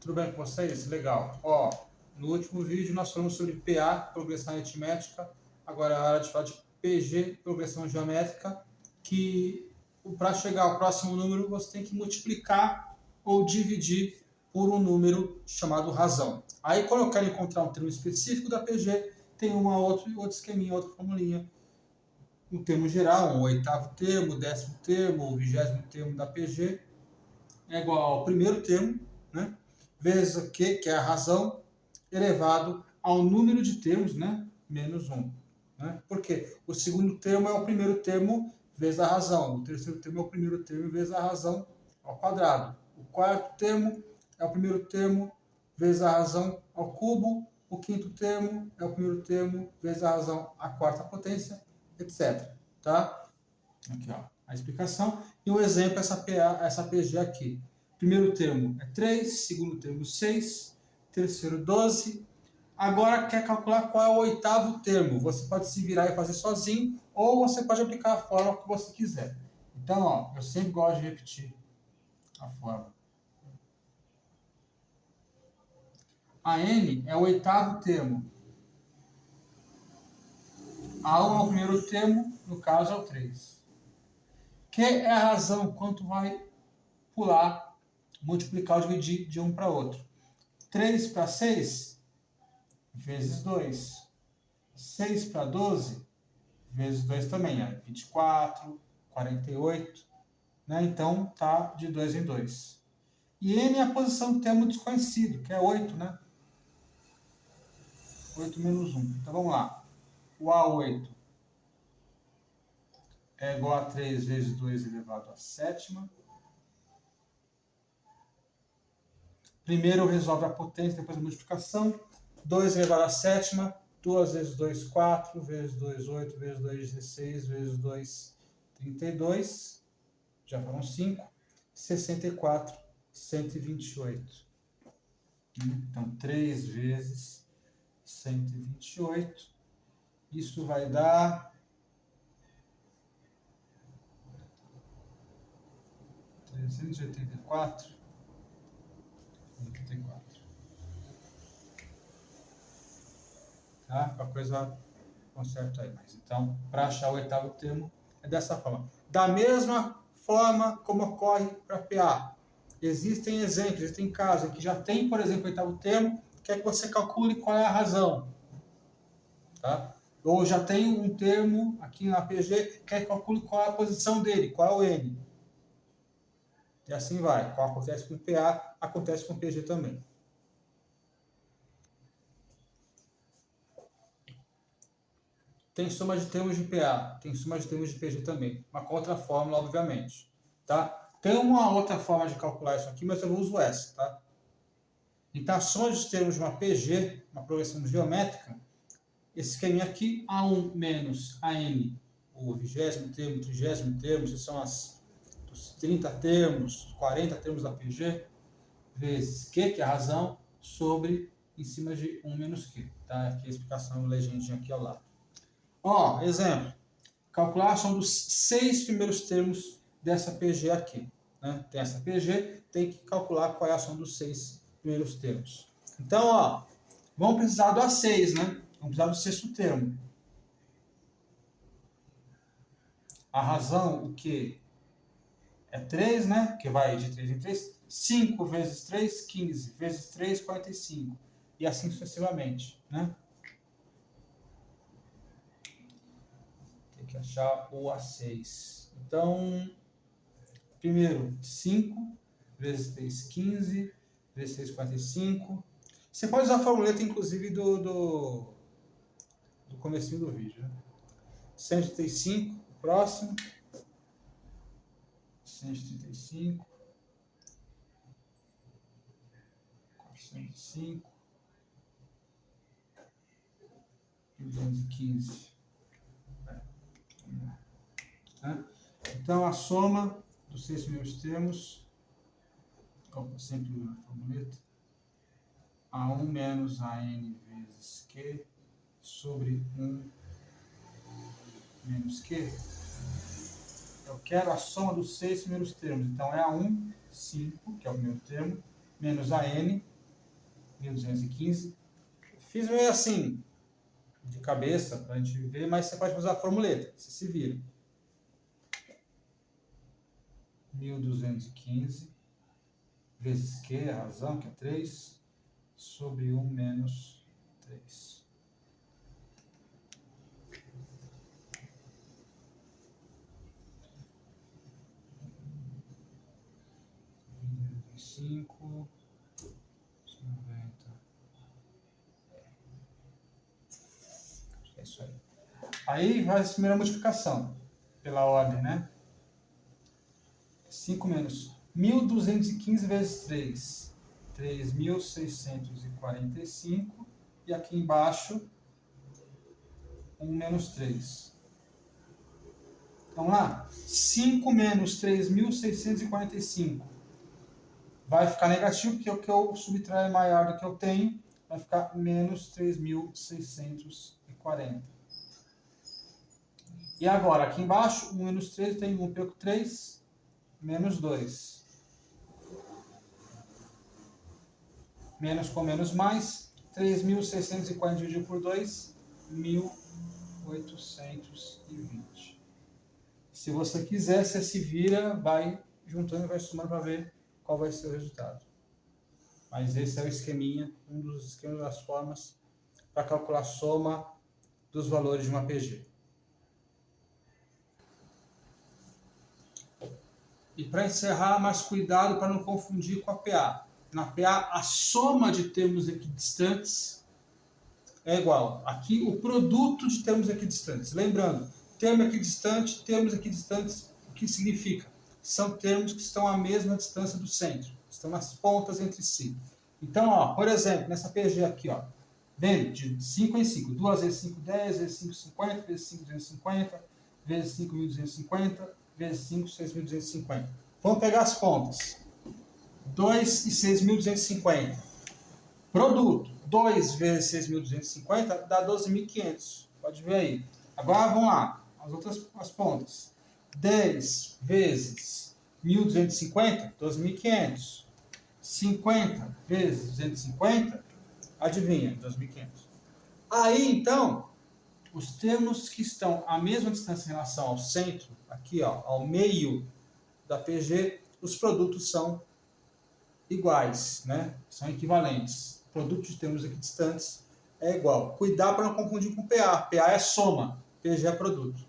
Tudo bem com vocês? Legal. Ó, no último vídeo nós falamos sobre PA, progressão aritmética. Agora é a hora de falar de PG, progressão geométrica, que para chegar ao próximo número você tem que multiplicar ou dividir por um número chamado razão. Aí quando eu quero encontrar um termo específico da PG, tem outro esqueminha, outra formulinha. Um termo geral, um oitavo termo, 10º termo, o 20º termo da PG é igual ao primeiro termo, né, vezes o Q, que é a razão, elevado ao número de termos, né, menos 1. Né? Por quê? O segundo termo é o primeiro termo vezes a razão. O terceiro termo é o primeiro termo vezes a razão ao quadrado. O quarto termo é o primeiro termo vezes a razão ao cubo. O quinto termo é o primeiro termo vezes a razão à quarta potência, etc. Tá? Aqui, ó, a explicação. E um exemplo é essa PG aqui. Primeiro termo é 3, segundo termo 6, terceiro 12. Agora quer calcular qual é o oitavo termo. Você pode se virar e fazer sozinho, ou você pode aplicar a fórmula que você quiser. Então, ó, eu sempre gosto de repetir a fórmula. A N é o oitavo termo. A 1 é o primeiro termo, no caso é o 3. Q é a razão quanto vai pular, multiplicar ou dividir de um para outro. 3 para 6, vezes 2. 6 para 12, vezes 2 também, é 24, 48. Né? Então, tá de 2 em 2. E N é a posição do termo desconhecido, que é 8, né? 8 menos 1. Então, vamos lá. O A8 é igual a 3 vezes 2 elevado à sétima. Primeiro resolve a potência, depois a multiplicação. 2 elevado à sétima. 2 vezes 2, 4, vezes 2, 8, vezes 2, 16, vezes 2, 32. Já foram 5. 64, 128. Então, 3 vezes 128. Isso vai dar 384. 84. Tá? A coisa conserta aí. Mas, então, para achar o oitavo termo, é dessa forma. Da mesma forma como ocorre para PA. Existem exemplos, existem casos que já tem, por exemplo, o oitavo termo, quer que você calcule qual é a razão. Tá? Ou já tem um termo aqui na PG, quer que calcule qual é a posição dele, qual é o N. E assim vai. Qual acontece com PA, acontece com PG também. Tem soma de termos de PA, tem soma de termos de PG também. Uma outra fórmula, obviamente. Tá? Tem uma outra forma de calcular isso aqui, mas eu uso essa. Tá? Então, a soma de termos de uma PG, uma progressão geométrica, esse esqueminha aqui, A1 menos AN, o 20º termo, 30º termo, que são os 30 termos, 40 termos da PG, vezes Q, que é a razão, sobre, em cima de 1 menos Q. Tá? Aqui a explicação, legendinha aqui ao lado. Ó, exemplo. Calcular a soma dos 6 primeiros termos dessa PG aqui. Né? Tem essa PG, tem que calcular qual é a soma dos 6 primeiros termos. Então, ó, vamos precisar do A6, né? Vamos precisar do sexto termo. A razão, o que? É 3, né? Que vai de 3 em 3. 5 vezes 3, 15. Vezes 3, 45. E assim sucessivamente, né? Tem que achar o A6. Então, primeiro, 5 vezes 3, 15. Vezes 3, 45. Você pode usar a formuleta, inclusive, do comecinho do vídeo. Né? 135, o próximo. 135. 405. E 215. Tá? Então, a soma dos 6 primeiros termos, sempre na formuleta, A1 menos AN vezes Q sobre 1 menos Q. Eu quero a soma dos 6 primeiros termos. Então, é A1, 5, que é o primeiro termo, menos AN, 1.215. Fiz meio assim, de cabeça, para a gente ver, mas você pode usar a formuleta, você se vira. 1.215 vezes Q, a razão, que é 3, sobre 1 menos 3. Cinco, 90. É isso aí. Aí vai a primeira multiplicação, pela ordem, né? 5 menos 1.215 vezes 3, 3.645. E aqui embaixo, 1 menos 3. Vamos lá? 5 menos 3.645. Vai ficar negativo, porque o que eu subtraio é maior do que eu tenho. Vai ficar menos 3.640. E agora, aqui embaixo, 1 menos 3, tem 1 perco 3, menos 2. Menos com menos mais, 3.640 dividido por 2, 1.820. Se você quiser, você se vira, vai juntando e vai somando para ver qual vai ser o resultado. Mas esse é o esqueminha, um dos esquemas das formas para calcular a soma dos valores de uma PG. E para encerrar, mais cuidado para não confundir com a PA. Na PA, a soma de termos equidistantes é igual. Aqui, o produto de termos equidistantes. Lembrando, termo equidistante, termos equidistantes, o que significa? São termos que estão à mesma distância do centro. Estão nas pontas entre si. Então, ó, por exemplo, nessa PG aqui, ó, vendo de 5 em 5. 2 vezes 5, 10, vezes 5, 50, vezes 5, 250, vezes 5.250, vezes 5, 6.250. Vamos pegar as pontas. 2 e 6.250. Produto. 2 vezes 6.250 dá 12.500. Pode ver aí. Agora vamos lá. As pontas. 10 vezes 1.250, 12.500. 50 vezes 250, adivinha, 2.500. Aí, então, os termos que estão à mesma distância em relação ao centro, aqui, ó, ao meio da PG, os produtos são iguais, né? São equivalentes. O produto de termos equidistantes é igual. Cuidar para não confundir com PA. PA é soma, PG é produto.